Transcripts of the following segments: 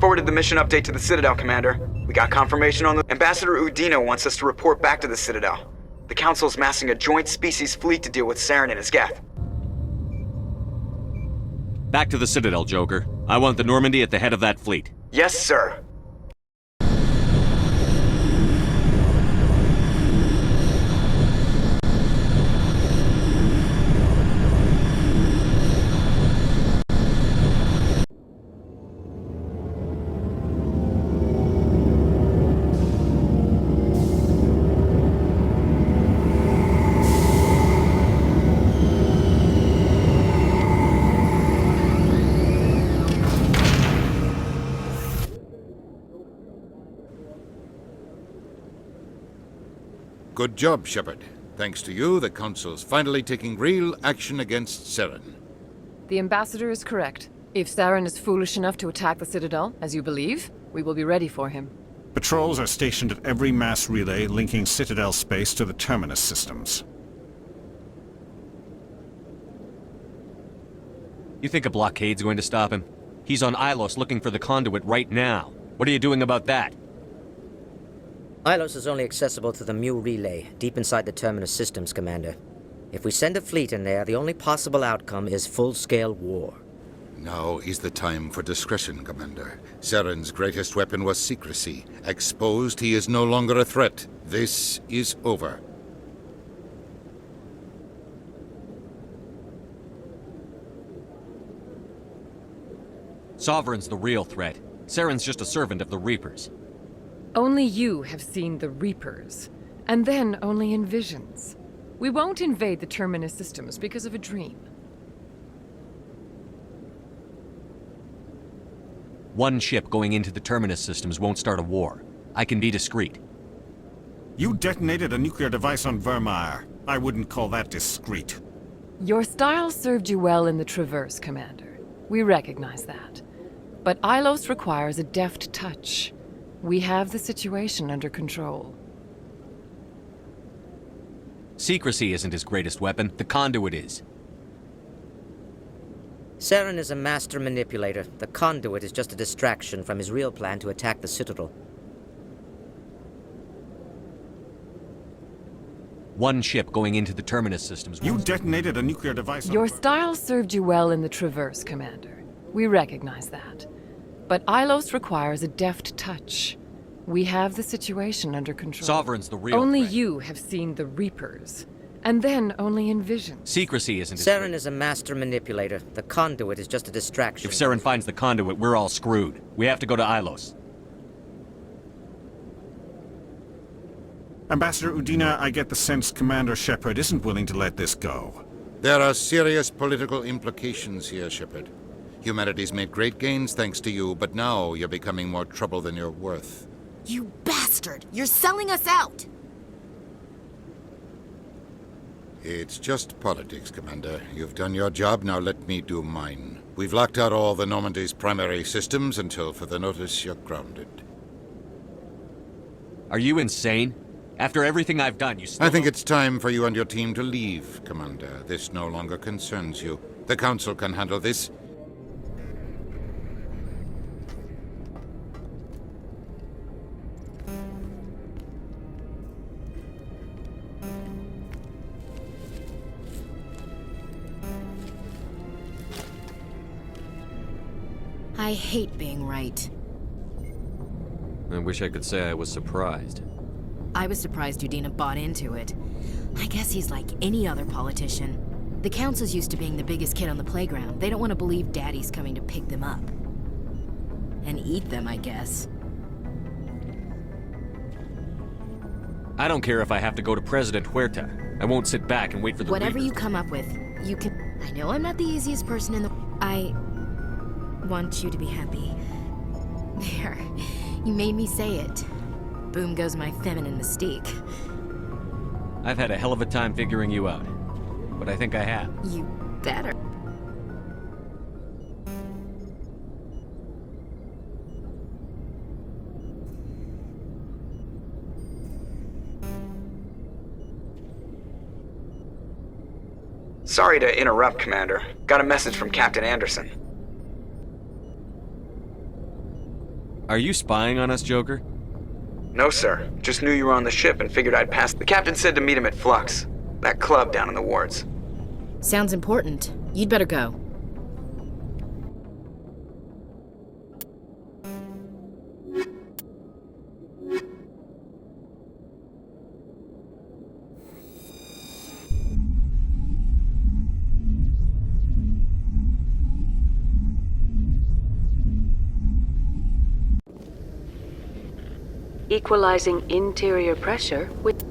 forwarded the mission update to the Citadel, Commander. We got confirmation on the... Ambassador Udina wants us to report back to the Citadel. The Council's massing a joint species fleet to deal with Saren and his Geth. Back to the Citadel, Joker. I want the Normandy at the head of that fleet. Yes, sir. Good job, Shepard. Thanks to you, the Council's finally taking real action against Saren. The Ambassador is correct. If Saren is foolish enough to attack the Citadel, as you believe, we will be ready for him. Patrols are stationed at every mass relay linking Citadel space to the Terminus systems. You think a blockade's going to stop him? He's on Ilos looking for the conduit right now. What are you doing about that? Ilos is only accessible to the Mu relay, deep inside the Terminus systems, Commander. If we send a fleet in there, the only possible outcome is full-scale war. Now is the time for discretion, Commander. Saren's greatest weapon was secrecy. Exposed, he is no longer a threat. This is over. Sovereign's the real threat. Saren's just a servant of the Reapers. Only you have seen the Reapers, and then only in visions. We won't invade the Terminus systems because of a dream. One ship going into the Terminus systems won't start a war. I can be discreet. You detonated a nuclear device on Vermeer. I wouldn't call that discreet. Your style served you well in the Traverse, Commander. We recognize that. But Ilos requires a deft touch. We have the situation under control. Secrecy isn't his greatest weapon. The conduit is. Saren is a master manipulator. The conduit is just a distraction from his real plan to attack the Citadel. One ship going into the Terminus systems. You detonated a nuclear device on Your style served you well in the Traverse, Commander. We recognize that. But Ilos requires a deft touch. We have the situation under control. Sovereign's the real Only threat. you have seen the Reapers, and then only in visions. Secrecy isn't his Saren is a master manipulator. The conduit is just a distraction. If Saren finds the conduit, we're all screwed. We have to go to Ilos. Ambassador Udina, I get the sense Commander Shepard isn't willing to let this go. There are serious political implications here, Shepard. Humanity's made great gains thanks to you, but now you're becoming more trouble than you're worth. You bastard! You're selling us out! It's just politics, Commander. You've done your job, now let me do mine. We've locked out all the Normandy's primary systems until further notice you're grounded. Are you insane? After everything I've done, you still I think it's time for you and your team to leave, Commander. This no longer concerns you. The Council can handle this. I hate being right. I wish I could say I was surprised. I was surprised Udina bought into it. I guess he's like any other politician. The Council's used to being the biggest kid on the playground. They don't want to believe Daddy's coming to pick them up. And eat them, I guess. I don't care if I have to go to President Huerta. I won't sit back and wait for the Whatever Reapers. you come up with, you can... I know I'm not the easiest person in the... I want you to be happy. There. You made me say it. Boom goes my feminine mystique. I've had a hell of a time figuring you out. But I think I have. You better. Sorry to interrupt, Commander. Got a message from Captain Anderson. Are you spying on us, Joker? No, sir. Just knew you were on the ship and figured I'd pass. The captain said to meet him at Flux, that club down in the wards. Sounds important. You'd better go. Equalizing interior pressure with...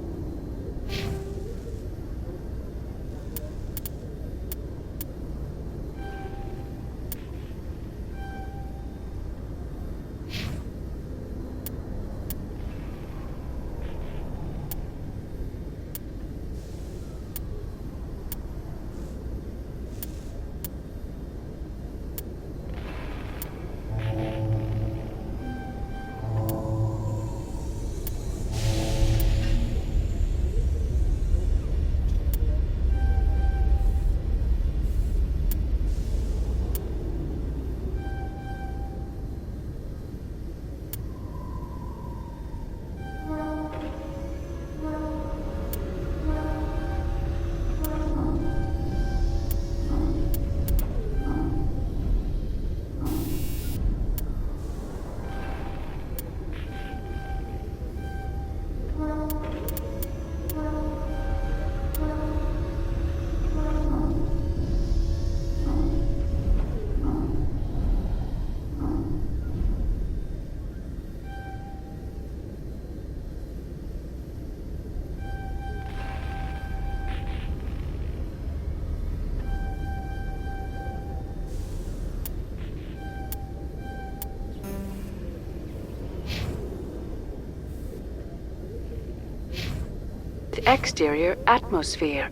exterior atmosphere.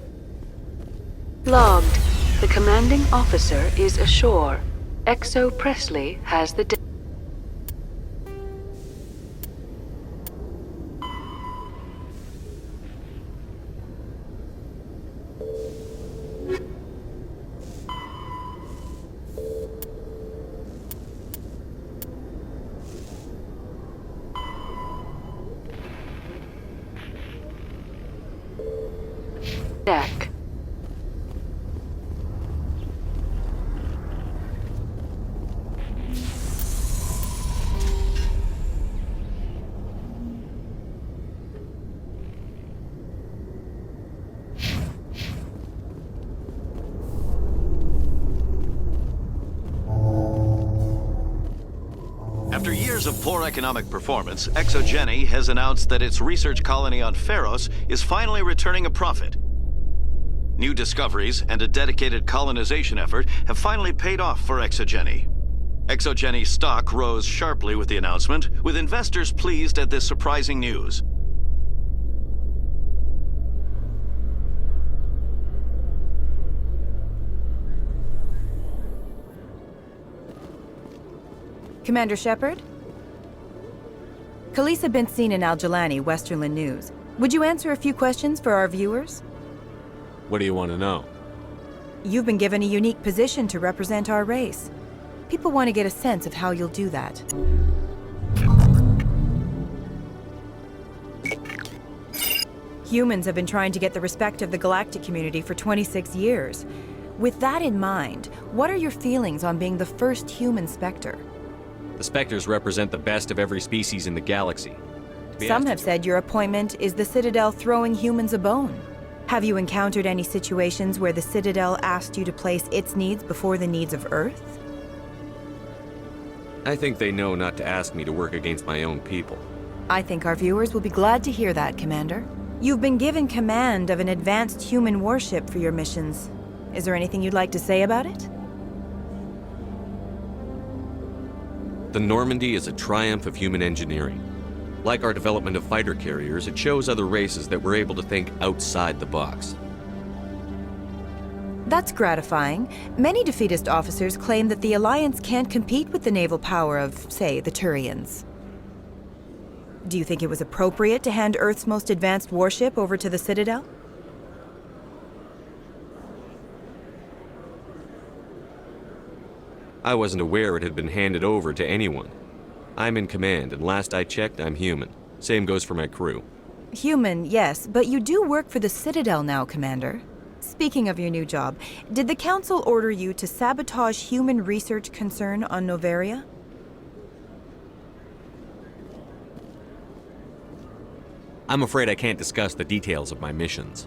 Logged. The commanding officer is ashore. Exo Presley has the... deck. After years of poor economic performance, ExoGeni has announced that its research colony on Pharos is finally returning a profit. New discoveries and a dedicated colonization effort have finally paid off for ExoGeni. ExoGeni's stock rose sharply with the announcement, with investors pleased at this surprising news. Commander Shepard? Khaleesa been seen in Al-Jalani, Westerland News. Would you answer a few questions for our viewers? What do you want to know? You've been given a unique position to represent our race. People want to get a sense of how you'll do that. Humans have been trying to get the respect of the galactic community for 26 years. With that in mind, what are your feelings on being the first human Spectre? The Spectres represent the best of every species in the galaxy. Some have said your appointment is the Citadel throwing humans a bone. Have you encountered any situations where the Citadel asked you to place its needs before the needs of Earth? I think they know not to ask me to work against my own people. I think our viewers will be glad to hear that, Commander. You've been given command of an advanced human warship for your missions. Is there anything you'd like to say about it? The Normandy is a triumph of human engineering. Like our development of fighter carriers, it shows other races that we're able to think outside the box. That's gratifying. Many defeatist officers claim that the Alliance can't compete with the naval power of, say, the Turians. Do you think it was appropriate to hand Earth's most advanced warship over to the Citadel? I wasn't aware it had been handed over to anyone. I'm in command, and last I checked, I'm human. Same goes for my crew. Human, yes, but you do work for the Citadel now, Commander. Speaking of your new job, did the Council order you to sabotage human research concern on Noveria? I'm afraid I can't discuss the details of my missions.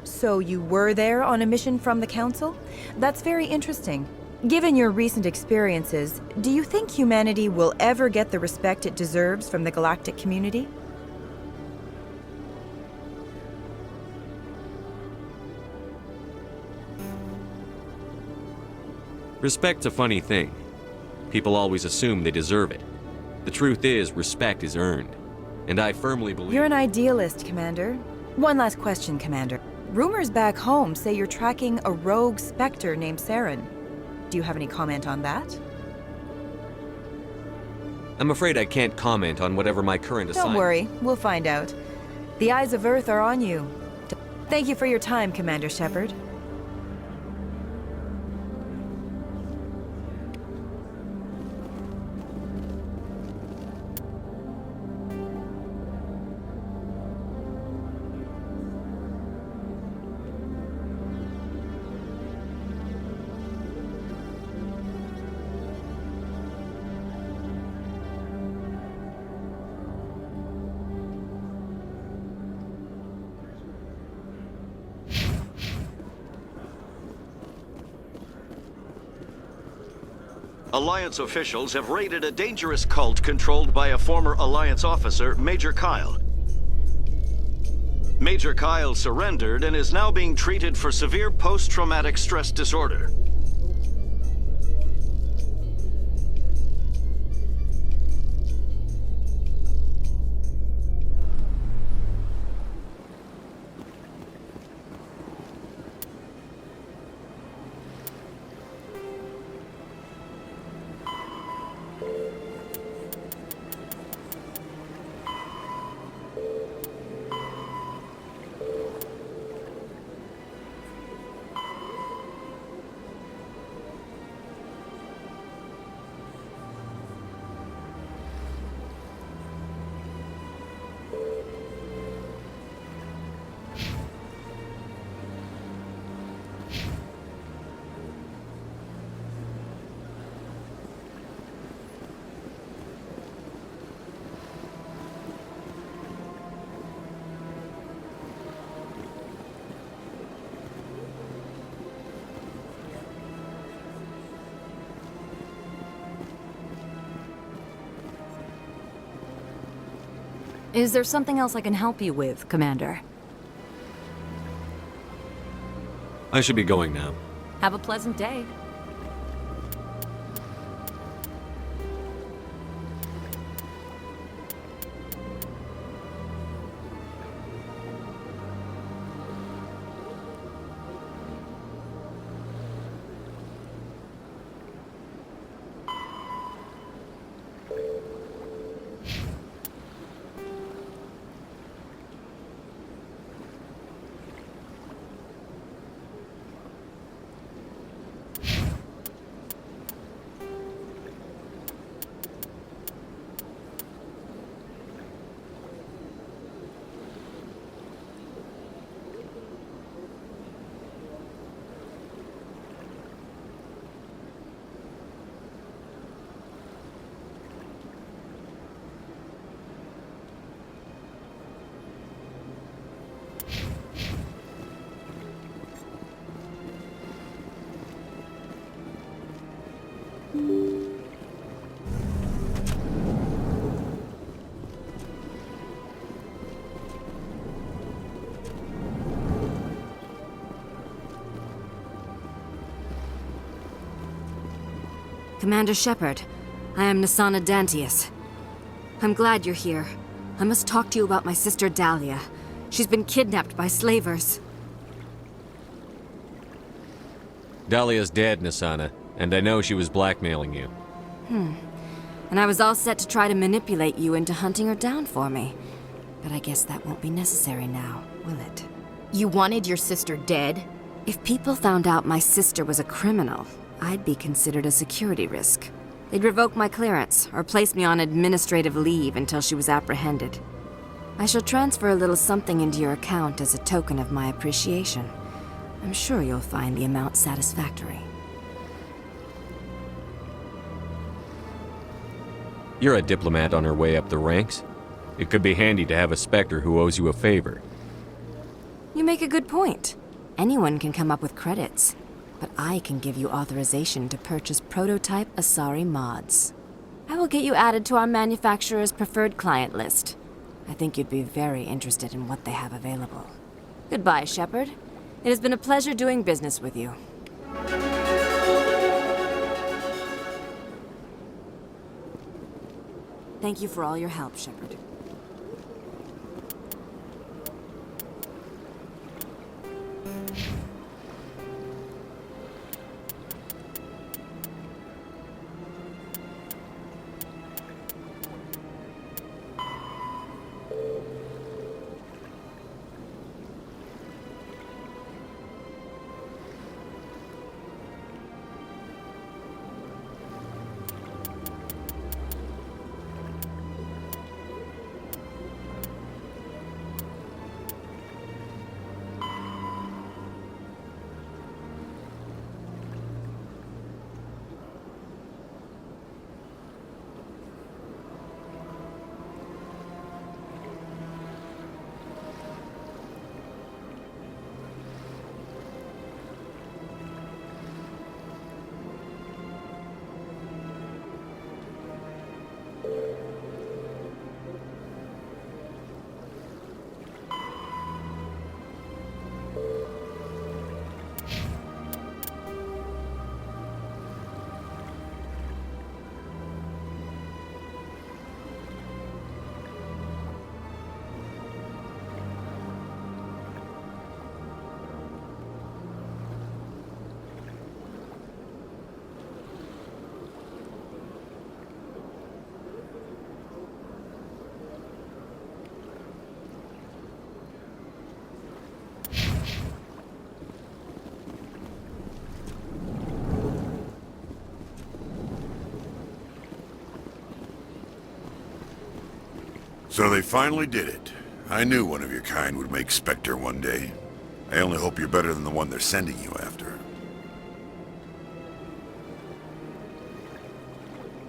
So you were there on a mission from the Council? That's very interesting. Given your recent experiences, do you think humanity will ever get the respect it deserves from the galactic community? Respect's a funny thing. People always assume they deserve it. The truth is, respect is earned. And I firmly believe... You're an idealist, Commander. One last question, Commander. Rumors back home say you're tracking a rogue Spectre named Saren. Do you have any comment on that? I'm afraid I can't comment on whatever my current assignment... Don't worry, we'll find out. The eyes of Earth are on you. Thank you for your time, Commander Shepard. Alliance officials have raided a dangerous cult controlled by a former Alliance officer, Major Kyle. Major Kyle surrendered and is now being treated for severe post-traumatic stress disorder. Is there something else I can help you with, Commander? I should be going now. Have a pleasant day. Commander Shepard, I am Nasana Dantius. I'm glad you're here. I must talk to you about my sister Dahlia. She's been kidnapped by slavers. Dahlia's dead, Nasana, and I know she was blackmailing you. And I was all set to try to manipulate you into hunting her down for me. But I guess that won't be necessary now, will it? You wanted your sister dead? If people found out my sister was a criminal, I'd be considered a security risk. They'd revoke my clearance or place me on administrative leave until she was apprehended. I shall transfer a little something into your account as a token of my appreciation. I'm sure you'll find the amount satisfactory. You're a diplomat on her way up the ranks. It could be handy to have a Spectre who owes you a favor. You make a good point. Anyone can come up with credits, but I can give you authorization to purchase prototype Asari mods. I will get you added to our manufacturer's preferred client list. I think you'd be very interested in what they have available. Goodbye, Shepard. It has been a pleasure doing business with you. Thank you for all your help, Shepard. So they finally did it. I knew one of your kind would make Spectre one day. I only hope you're better than the one they're sending you after.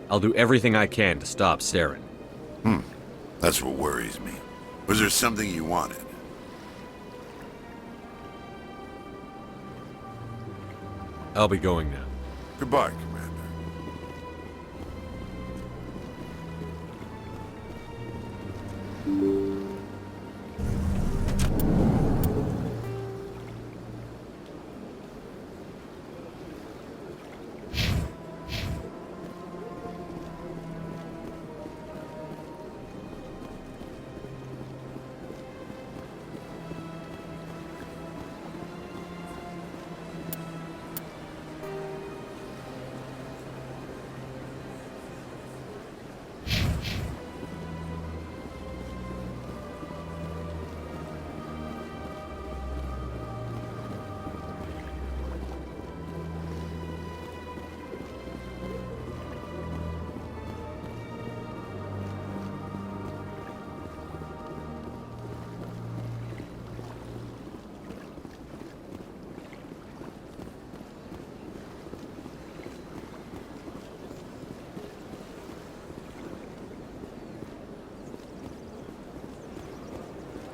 I'll do everything I can to stop Saren. That's what worries me. Was there something you wanted? I'll be going now. Goodbye, Commander.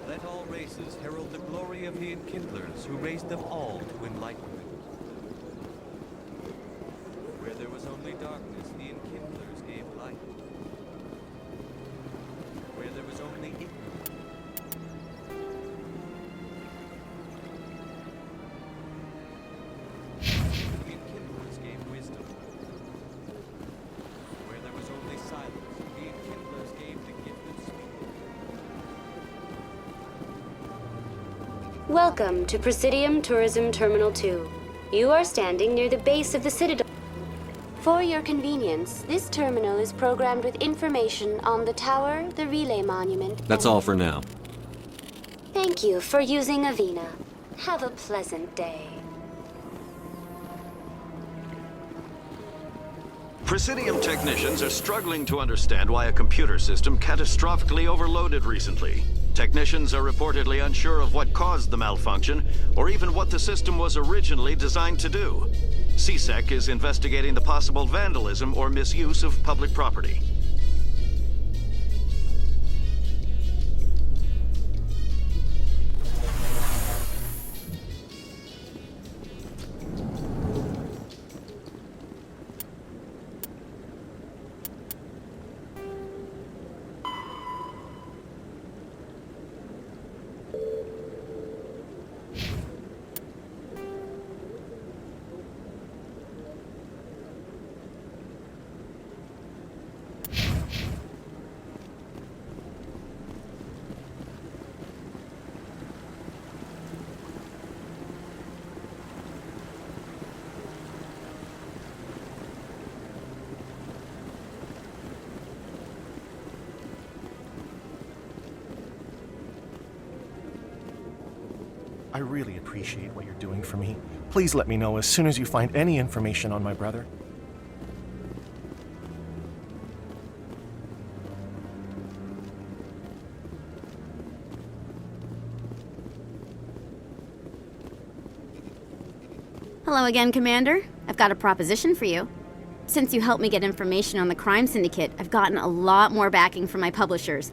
Let all races herald the glory of the Enkindlers who raised them all to enlightenment. Where there was only darkness, the Enkindlers gave light. Where there was only ignorance. The Enkindlers gave wisdom. Where there was only silence, the Enkindlers gave the gift of speech. Welcome to Presidium Tourism Terminal 2. You are standing near the base of the Citadel. For your convenience, this terminal is programmed with information on the tower, the relay monument. That's all for now. Thank you for using Avina. Have a pleasant day. Presidium technicians are struggling to understand why a computer system catastrophically overloaded recently. Technicians are reportedly unsure of what caused the malfunction, or even what the system was originally designed to do. CSEC is investigating the possible vandalism or misuse of public property. I really appreciate what you're doing for me. Please let me know as soon as you find any information on my brother. Hello again, Commander. I've got a proposition for you. Since you helped me get information on the crime syndicate, I've gotten a lot more backing from my publishers.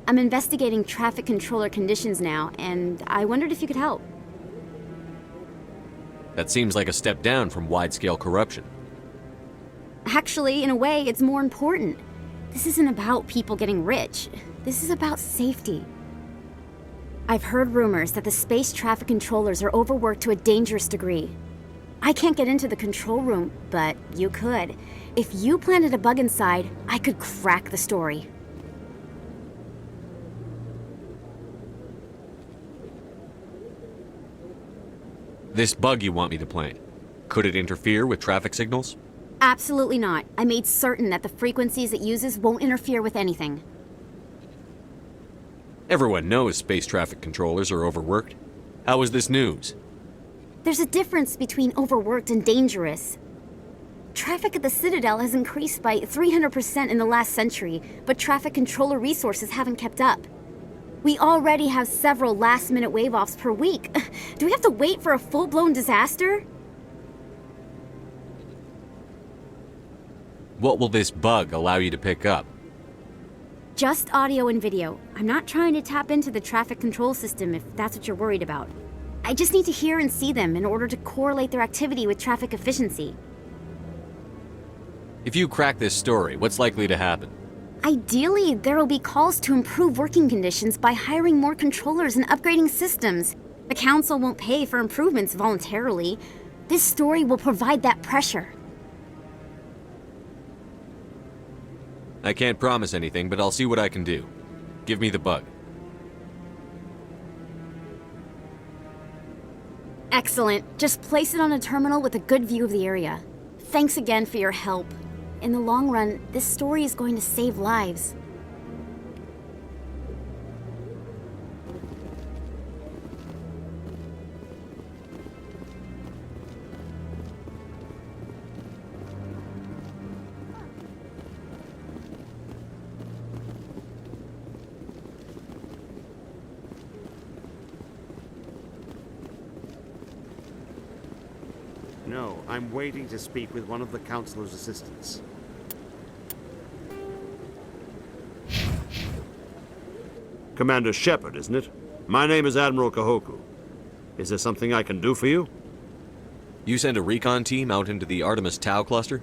I'm investigating traffic controller conditions now, and I wondered if you could help. That seems like a step down from wide-scale corruption. Actually, in a way, it's more important. This isn't about people getting rich. This is about safety. I've heard rumors that the space traffic controllers are overworked to a dangerous degree. I can't get into the control room, but you could. If you planted a bug inside, I could crack the story. This bug you want me to plant, could it interfere with traffic signals? Absolutely not. I made certain that the frequencies it uses won't interfere with anything. Everyone knows space traffic controllers are overworked. How is this news? There's a difference between overworked and dangerous. Traffic at the Citadel has increased by 300% in the last century, but traffic controller resources haven't kept up. We already have several last-minute wave-offs per week. Do we have to wait for a full-blown disaster? What will this bug allow you to pick up? Just audio and video. I'm not trying to tap into the traffic control system if that's what you're worried about. I just need to hear and see them in order to correlate their activity with traffic efficiency. If you crack this story, what's likely to happen? Ideally, there will be calls to improve working conditions by hiring more controllers and upgrading systems. The Council won't pay for improvements voluntarily. This story will provide that pressure. I can't promise anything, but I'll see what I can do. Give me the bug. Excellent. Just place it on a terminal with a good view of the area. Thanks again for your help. In the long run, this story is going to save lives. No, I'm waiting to speak with one of the Councilor's assistants. Commander Shepard, isn't it? My name is Admiral Kahoku. Is there something I can do for you? You sent a recon team out into the Artemis Tau cluster?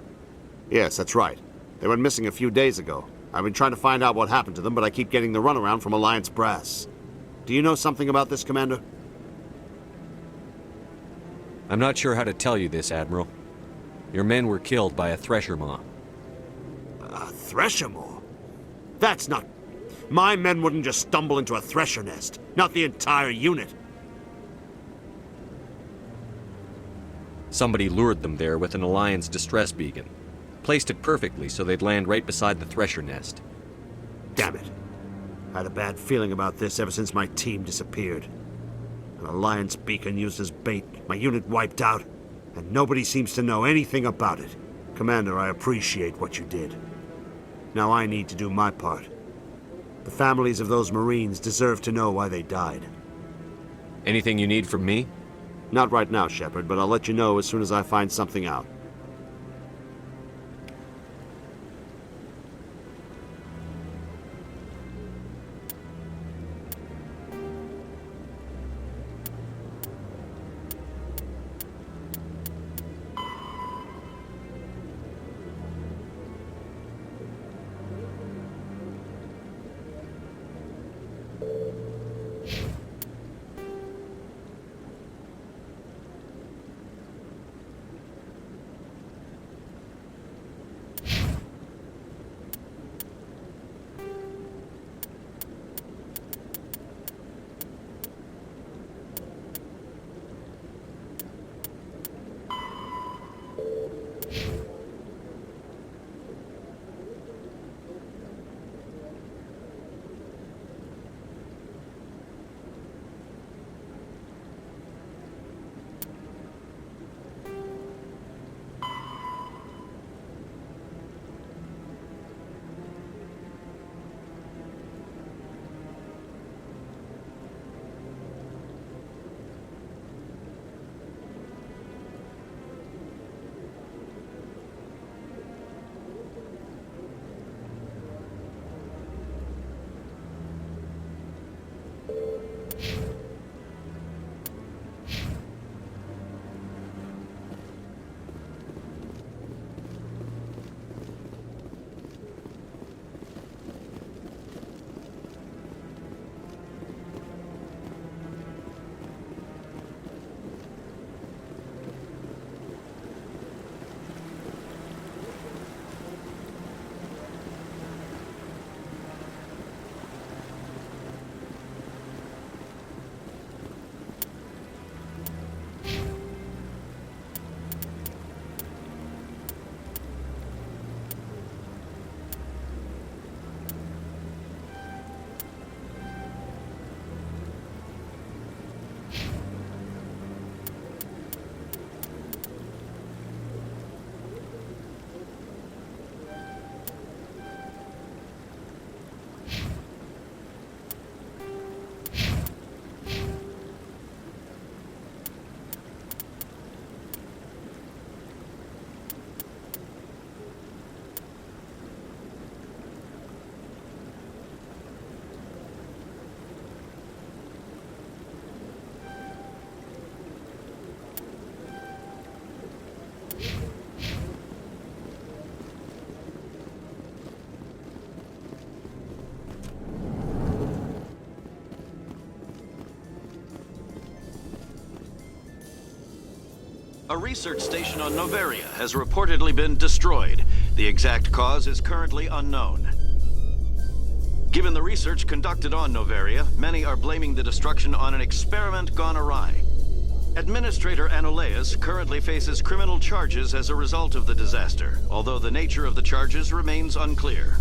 Yes, that's right. They went missing a few days ago. I've been trying to find out what happened to them, but I keep getting the runaround from Alliance brass. Do you know something about this, Commander? I'm not sure how to tell you this, Admiral. Your men were killed by a thresher maw. A thresher maw? That's not... My men wouldn't just stumble into a thresher nest. Not the entire unit. Somebody lured them there with an Alliance distress beacon. Placed it perfectly so they'd land right beside the thresher nest. Damn it. I had a bad feeling about this ever since my team disappeared. An Alliance beacon used as bait, my unit wiped out, and nobody seems to know anything about it. Commander, I appreciate what you did. Now I need to do my part. The families of those Marines deserve to know why they died. Anything you need from me? Not right now, Shepard, but I'll let you know as soon as I find something out. A research station on Noveria has reportedly been destroyed. The exact cause is currently unknown. Given the research conducted on Noveria, many are blaming the destruction on an experiment gone awry. Administrator Anoleus currently faces criminal charges as a result of the disaster, although the nature of the charges remains unclear.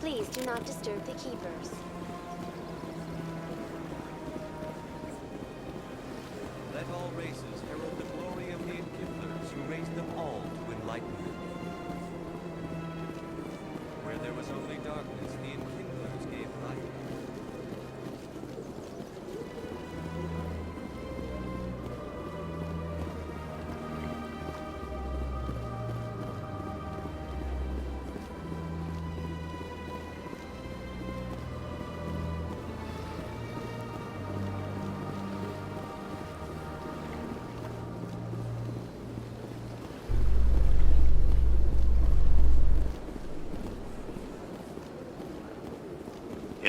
Please do not disturb the keepers. Let all races herald the glory of the Enkindlers who raised them all to enlightenment. Where there was only darkness, the Enkindlers gave light.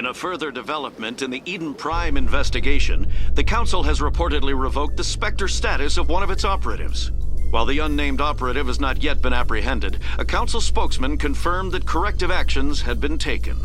In a further development in the Eden Prime investigation, the Council has reportedly revoked the Spectre status of one of its operatives. While the unnamed operative has not yet been apprehended, a Council spokesman confirmed that corrective actions had been taken.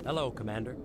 Hello, Commander.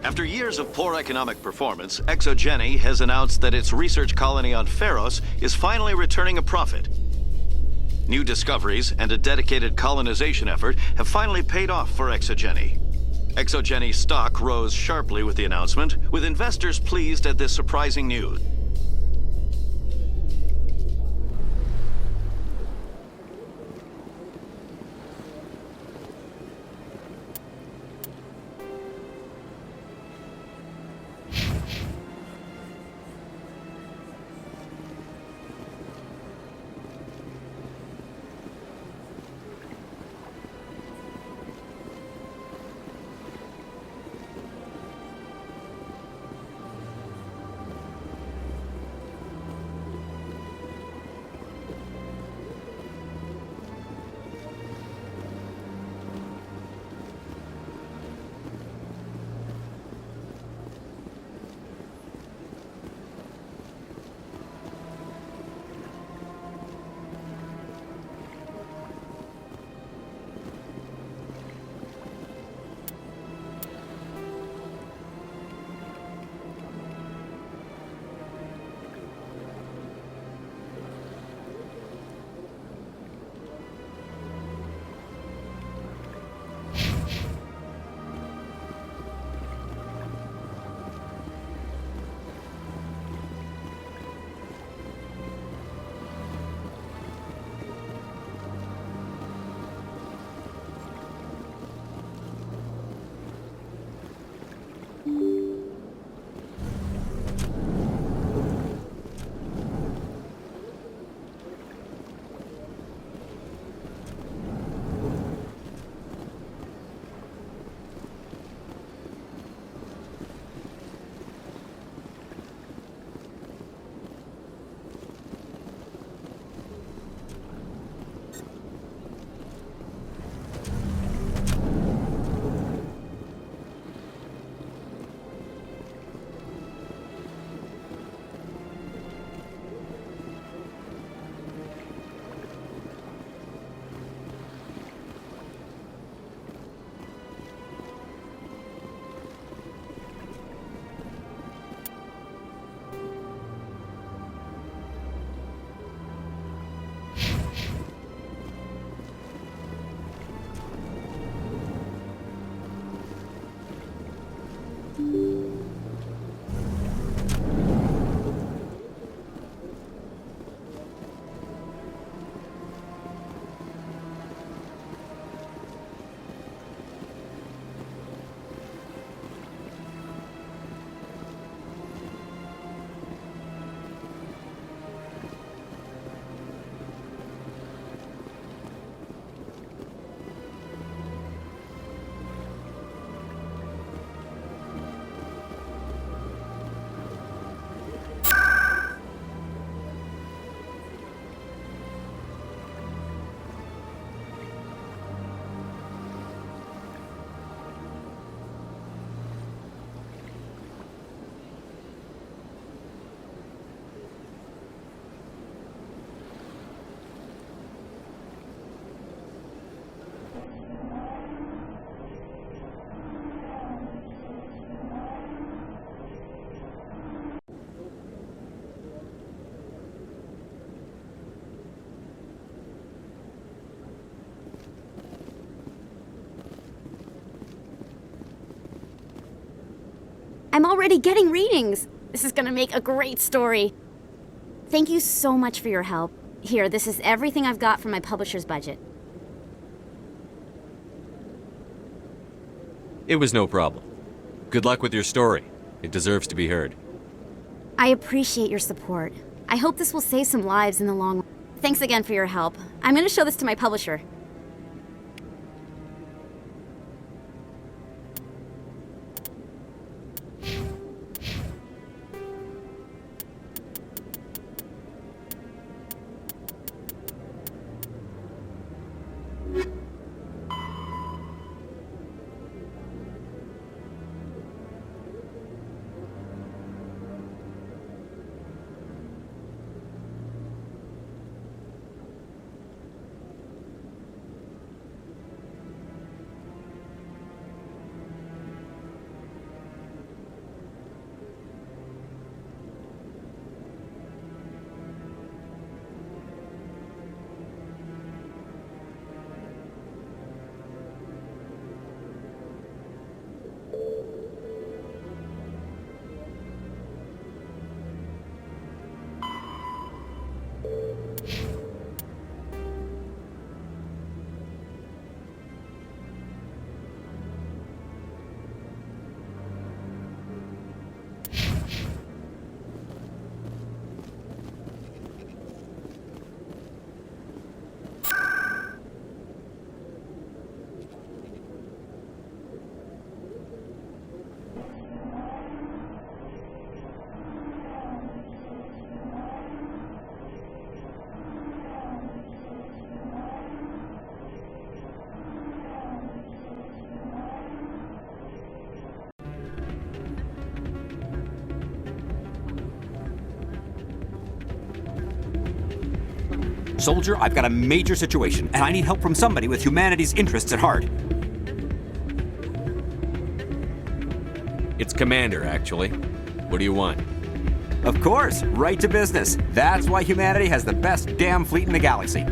After years of poor economic performance, ExoGeni has announced that its research colony on Pharos is finally returning a profit. New discoveries and a dedicated colonization effort have finally paid off for ExoGeni. ExoGeni's stock rose sharply with the announcement, with investors pleased at this surprising news. I'm already getting readings. This is gonna make a great story. Thank you so much for your help. Here, this is everything I've got from my publisher's budget. It was no problem. Good luck with your story. It deserves to be heard. I appreciate your support. I hope this will save some lives in the long run. Thanks again for your help. I'm gonna show this to my publisher. Soldier, I've got a major situation, and I need help from somebody with humanity's interests at heart. It's Commander, actually. What do you want? Of course, right to business. That's why humanity has the best damn fleet in the galaxy.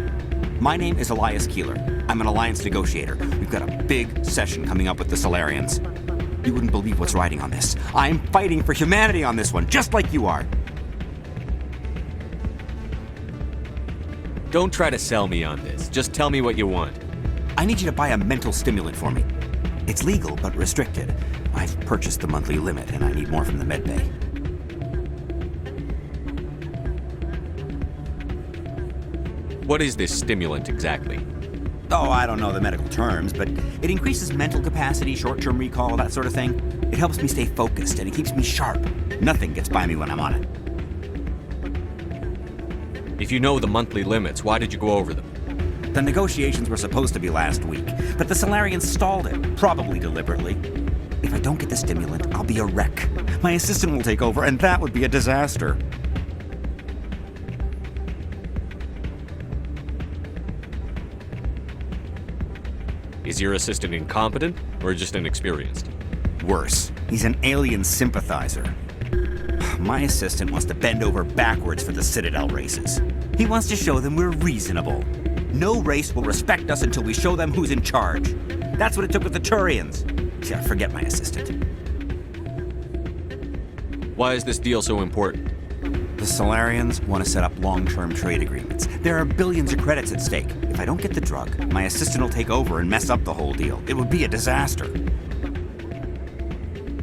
My name is Elias Keeler. I'm an Alliance negotiator. We've got a big session coming up with the Solarians. You wouldn't believe what's riding on this. I'm fighting for humanity on this one, just like you are. Don't try to sell me on this. Just tell me what you want. I need you to buy a mental stimulant for me. It's legal, but restricted. I've purchased the monthly limit, and I need more from the medbay. What is this stimulant exactly? Oh, I don't know the medical terms, but it increases mental capacity, short-term recall, that sort of thing. It helps me stay focused, and it keeps me sharp. Nothing gets by me when I'm on it. If you know the monthly limits, why did you go over them? The negotiations were supposed to be last week, but the Solarians stalled it, probably deliberately. If I don't get the stimulant, I'll be a wreck. My assistant will take over, and that would be a disaster. Is your assistant incompetent, or just inexperienced? Worse, he's an alien sympathizer. My assistant wants to bend over backwards for the Citadel races. He wants to show them we're reasonable. No race will respect us until we show them who's in charge. That's what it took with the Turians. Yeah, forget my assistant. Why is this deal so important? The Solarians want to set up long-term trade agreements. There are billions of credits at stake. If I don't get the drug, my assistant will take over and mess up the whole deal. It would be a disaster.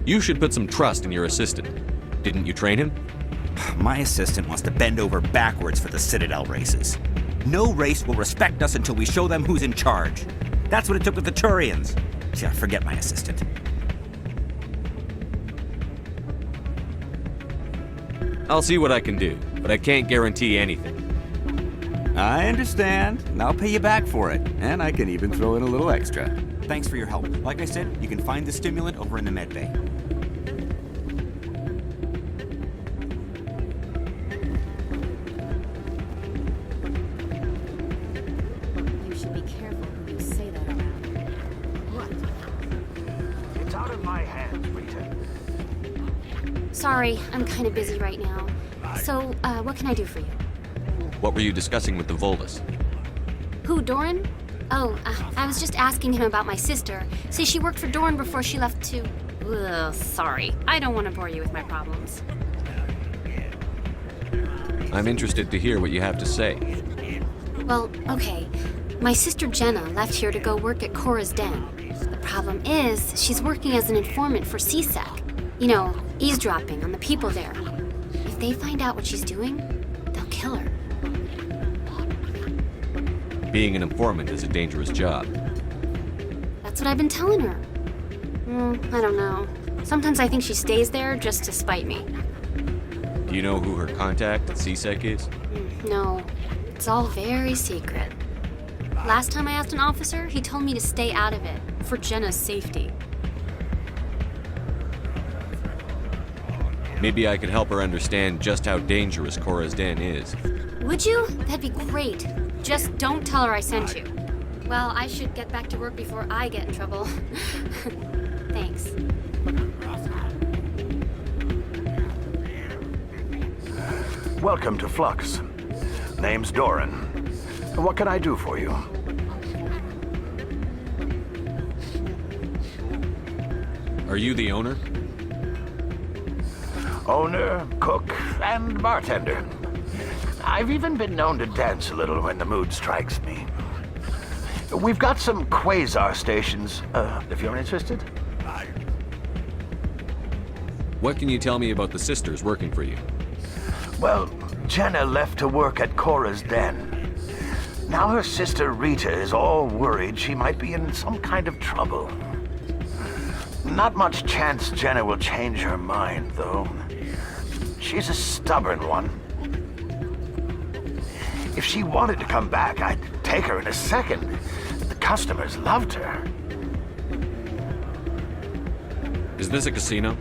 You should put some trust in your assistant. Didn't you train him? My assistant wants to bend over backwards for the Citadel races. No race will respect us until we show them who's in charge. That's what it took with the Turians. Yeah, forget my assistant. I'll see what I can do, but I can't guarantee anything. I understand, and I'll pay you back for it. And I can even throw in a little extra. Thanks for your help. Like I said, you can find the stimulant over in the medbay. You should be careful who you say that around. What? It's out of my hands, Rita. Sorry, I'm kind of busy right now. So, what can I do for you? What were you discussing with the Volus? Who, Doran? Oh, I was just asking him about my sister. Say she worked for Doran before she left to... Ugh, sorry. I don't want to bore you with my problems. I'm interested to hear what you have to say. Well, okay. My sister Jenna left here to go work at Cora's Den. The problem is, she's working as an informant for CSEC. You know, eavesdropping on the people there. If they find out what she's doing, they'll kill her. Being an informant is a dangerous job. That's what I've been telling her. I don't know. Sometimes I think she stays there just to spite me. Do you know who her contact at CSEC is? No, it's all very secret. Last time I asked an officer, he told me to stay out of it, for Jenna's safety. Maybe I could help her understand just how dangerous Cora's Den is. Would you? That'd be great. Just don't tell her I sent you. Well, I should get back to work before I get in trouble. Thanks. Welcome to Flux. Name's Doran. What can I do for you? Are you the owner? Owner, cook, and bartender. I've even been known to dance a little when the mood strikes me. We've got some quasar stations, if you're interested. What can you tell me about the sisters working for you? Well, Jenna left to work at Cora's Den. Now her sister Rita is all worried she might be in some kind of trouble. Not much chance Jenna will change her mind, though. She's a stubborn one. If she wanted to come back, I'd take her in a second. The customers loved her. Is this a casino?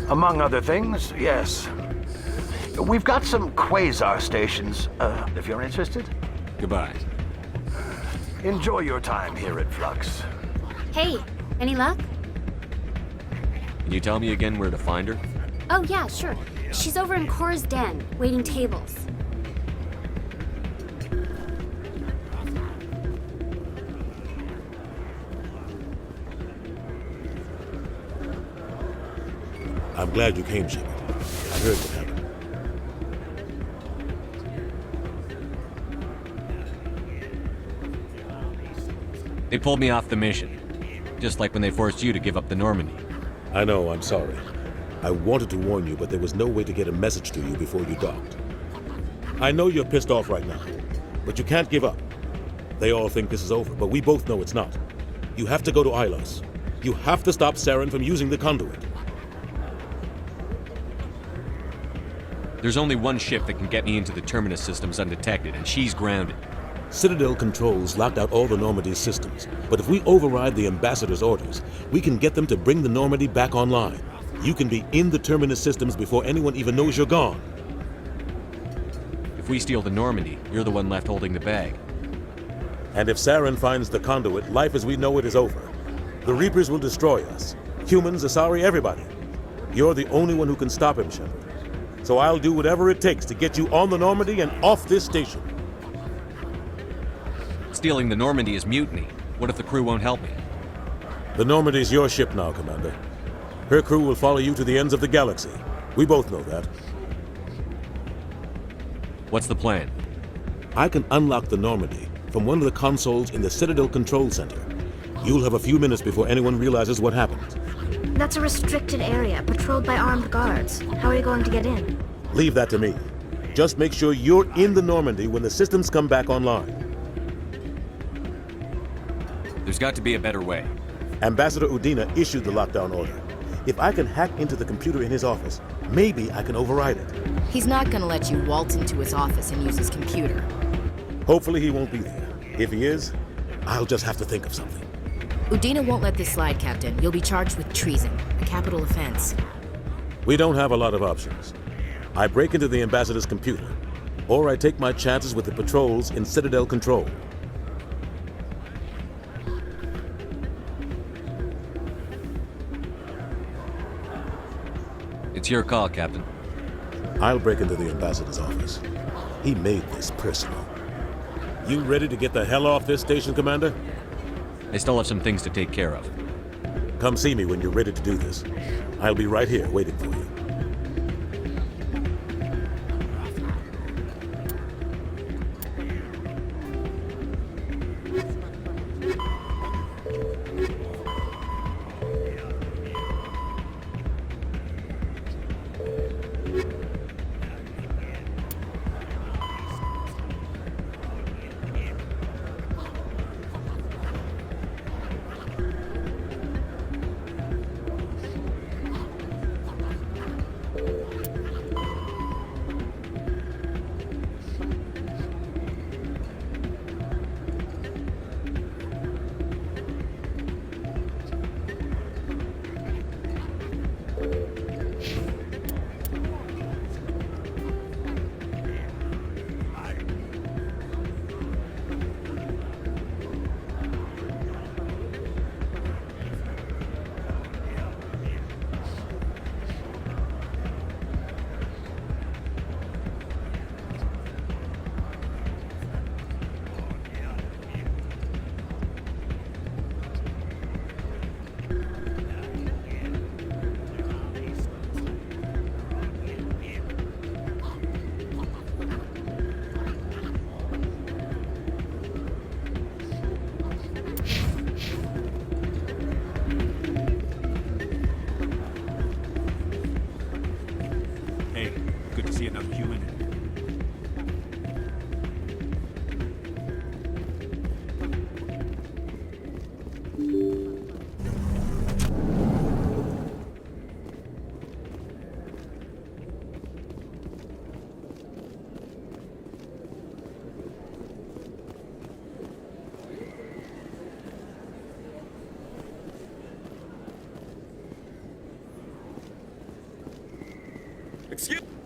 Among other things, yes. We've got some quasar stations, if you're interested. Goodbye. Enjoy your time here at Flux. Hey, any luck? Can you tell me again where to find her? Oh yeah, sure. She's over in Cora's Den, waiting tables. I'm glad you came, Shepard. I heard what happened. They pulled me off the mission. Just like when they forced you to give up the Normandy. I know, I'm sorry. I wanted to warn you, but there was no way to get a message to you before you docked. I know you're pissed off right now, but you can't give up. They all think this is over, but we both know it's not. You have to go to Ilos. You have to stop Saren from using the conduit. There's only one ship that can get me into the Terminus systems undetected, and she's grounded. Citadel controls locked out all the Normandy's systems, but if we override the Ambassador's orders, we can get them to bring the Normandy back online. You can be in the Terminus systems before anyone even knows you're gone. If we steal the Normandy, you're the one left holding the bag. And if Saren finds the conduit, life as we know it is over. The Reapers will destroy us. Humans, Asari, everybody. You're the only one who can stop him, Shepard. So I'll do whatever it takes to get you on the Normandy and off this station. Stealing the Normandy is mutiny. What if the crew won't help me? The Normandy's your ship now, Commander. Her crew will follow you to the ends of the galaxy. We both know that. What's the plan? I can unlock the Normandy from one of the consoles in the Citadel Control Center. You'll have a few minutes before anyone realizes what happened. That's a restricted area, patrolled by armed guards. How are you going to get in? Leave that to me. Just make sure you're in the Normandy when the systems come back online. There's got to be a better way. Ambassador Udina issued the lockdown order. If I can hack into the computer in his office, maybe I can override it. He's not gonna let you waltz into his office and use his computer. Hopefully he won't be there. If he is, I'll just have to think of something. Udina won't let this slide, Captain. You'll be charged with treason, a capital offense. We don't have a lot of options. I break into the Ambassador's computer, or I take my chances with the patrols in Citadel Control. It's your call, Captain. I'll break into the Ambassador's office. He made this personal. You ready to get the hell off this station, Commander? I still have some things to take care of. Come see me when you're ready to do this. I'll be right here waiting for you.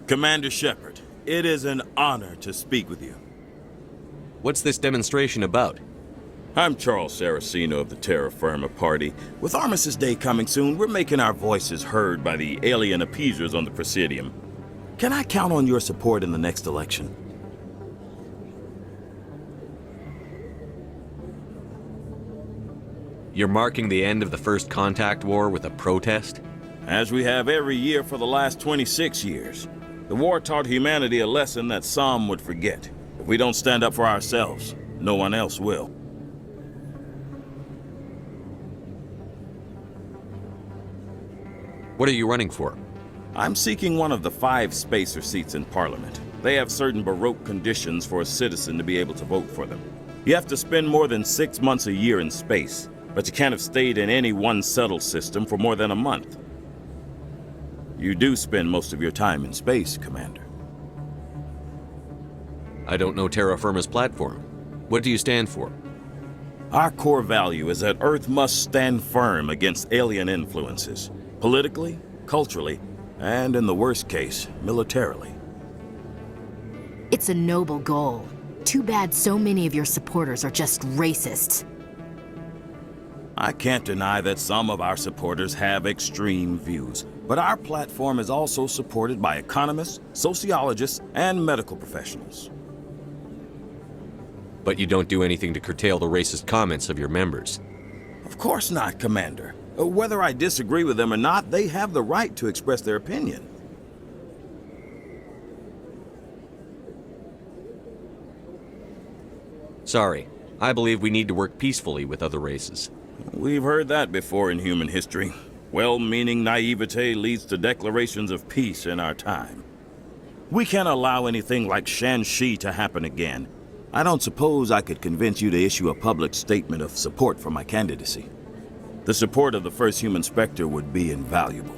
Commander Shepard, it is an honor to speak with you. What's this demonstration about? I'm Charles Saraceno of the Terra Firma Party. With Armistice Day coming soon, we're making our voices heard by the alien appeasers on the Presidium. Can I count on your support in the next election? You're marking the end of the First Contact War with a protest? As we have every year for the last 26 years. The war taught humanity a lesson that some would forget. If we don't stand up for ourselves, no one else will. What are you running for? I'm seeking one of the 5 spacer seats in Parliament. They have certain Baroque conditions for a citizen to be able to vote for them. You have to spend more than 6 months a year in space, but you can't have stayed in any one settled system for more than a month. You do spend most of your time in space, Commander. I don't know Terra Firma's platform. What do you stand for? Our core value is that Earth must stand firm against alien influences. Politically, culturally, and in the worst case, militarily. It's a noble goal. Too bad so many of your supporters are just racists. I can't deny that some of our supporters have extreme views, but our platform is also supported by economists, sociologists, and medical professionals. But you don't do anything to curtail the racist comments of your members. Of course not, Commander. Whether I disagree with them or not, they have the right to express their opinion. Sorry. I believe we need to work peacefully with other races. We've heard that before in human history. Well-meaning naivete leads to declarations of peace in our time. We can't allow anything like Shanxi to happen again. I don't suppose I could convince you to issue a public statement of support for my candidacy. The support of the first human Spectre would be invaluable.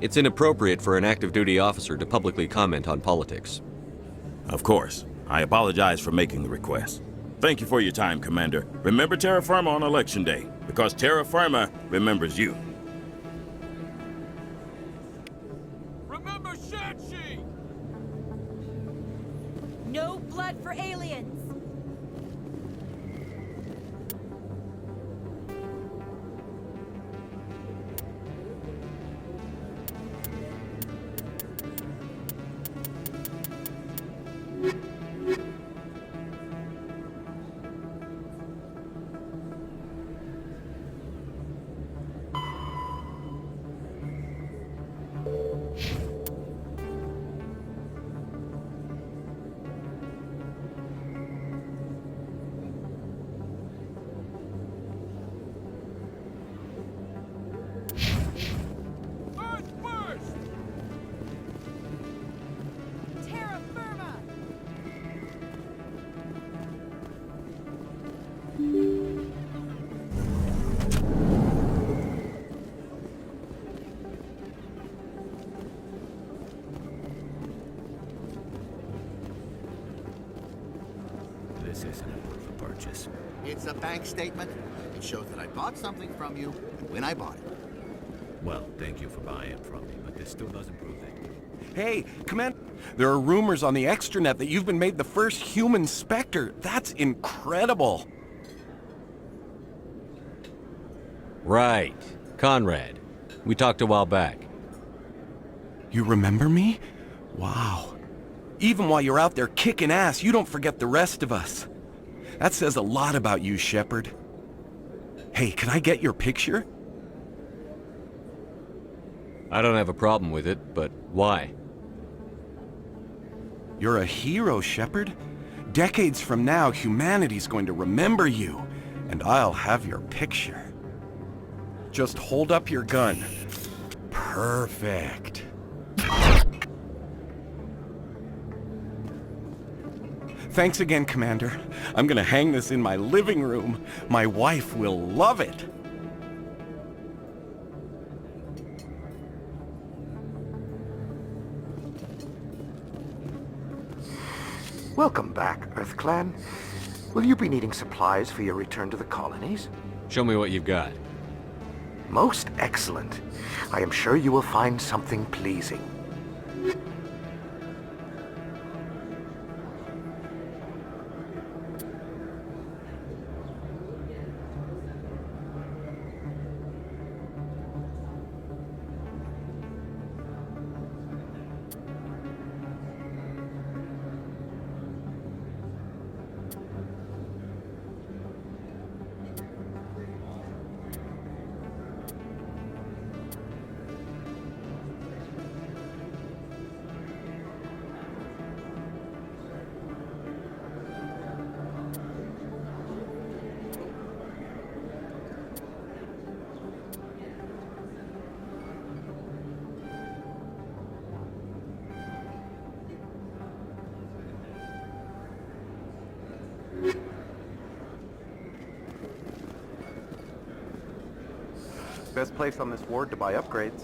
It's inappropriate for an active duty officer to publicly comment on politics. Of course. I apologize for making the request. Thank you for your time, Commander. Remember Terra Firma on Election Day, because Terra Firma remembers you. Remember Shanxi! No blood for aliens! bank statement. It shows that I bought something from you and when I bought it. Well, thank you for buying from me, but this still doesn't prove anything. Hey, Commander, there are rumors on the extranet that you've been made the first human Spectre. That's incredible. Right. Conrad. We talked a while back. You remember me? Wow. Even while you're out there kicking ass, you don't forget the rest of us. That says a lot about you, Shepard. Hey, can I get your picture? I don't have a problem with it, but why? You're a hero, Shepard. Decades from now, humanity's going to remember you, and I'll have your picture. Just hold up your gun. Perfect. Thanks again, Commander. I'm gonna hang this in my living room. My wife will love it. Welcome back, EarthClan. Will you be needing supplies for your return to the colonies? Show me what you've got. Most excellent. I am sure you will find something pleasing. Best place on this ward to buy upgrades.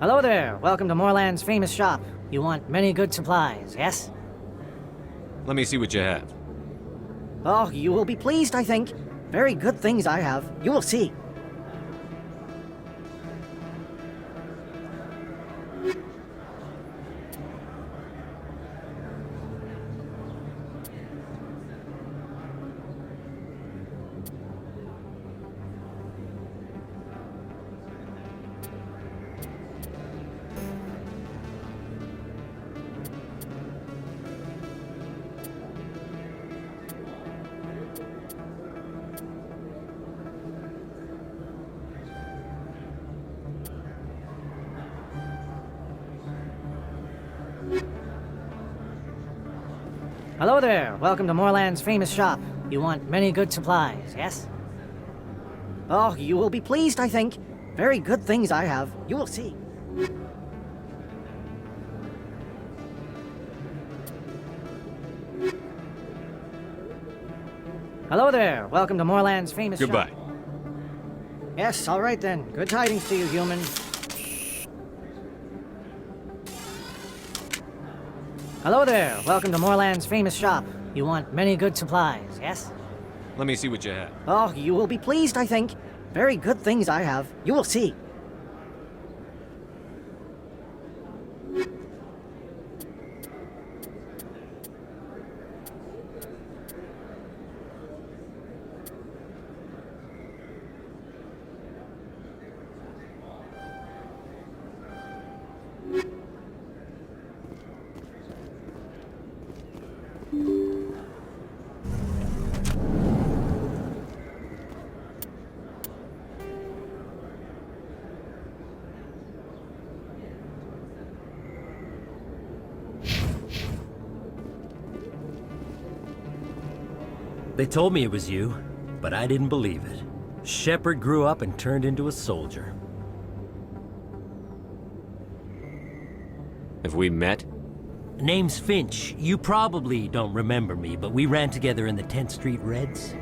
Hello there. Welcome to Moorland's famous shop. You want many good supplies, yes? Let me see what you have. Oh, you will be pleased, I think. Very good things I have. You will see. Hello there. Welcome to Moorland's famous shop. You want many good supplies, yes? Oh, you will be pleased, I think. Very good things I have. You will see. Hello there. Welcome to Moorland's famous Goodbye. shop. Yes, all right then. Good tidings to you, human. Hello there. Welcome to Moorland's famous shop. You want many good supplies, yes? Let me see what you have. Oh, you will be pleased, I think. Very good things I have. You will see. They told me it was you, but I didn't believe it. Shepard grew up and turned into a soldier. Have we met? Name's Finch. You probably don't remember me, but we ran together in the 10th Street Reds.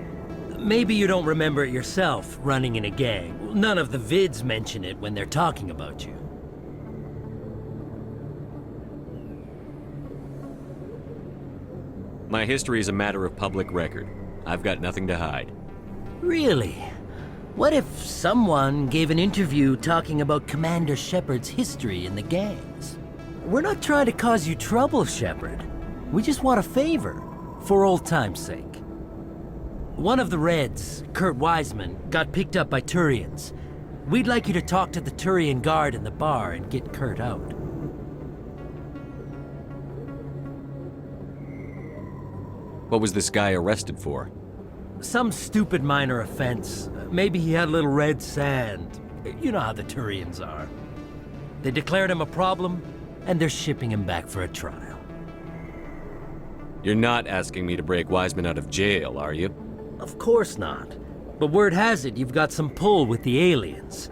Maybe you don't remember it yourself, running in a gang. None of the vids mention it when they're talking about you. My history is a matter of public record. I've got nothing to hide. Really? What if someone gave an interview talking about Commander Shepard's history in the gangs? We're not trying to cause you trouble, Shepard. We just want a favor, for old time's sake. One of the Reds, Kurt Wiseman, got picked up by Turians. We'd like you to talk to the Turian guard in the bar and get Kurt out. What was this guy arrested for? Some stupid minor offense. Maybe he had a little red sand. You know how the Turians are. They declared him a problem, and they're shipping him back for a trial. You're not asking me to break Wiseman out of jail, are you? Of course not. But word has it you've got some pull with the aliens.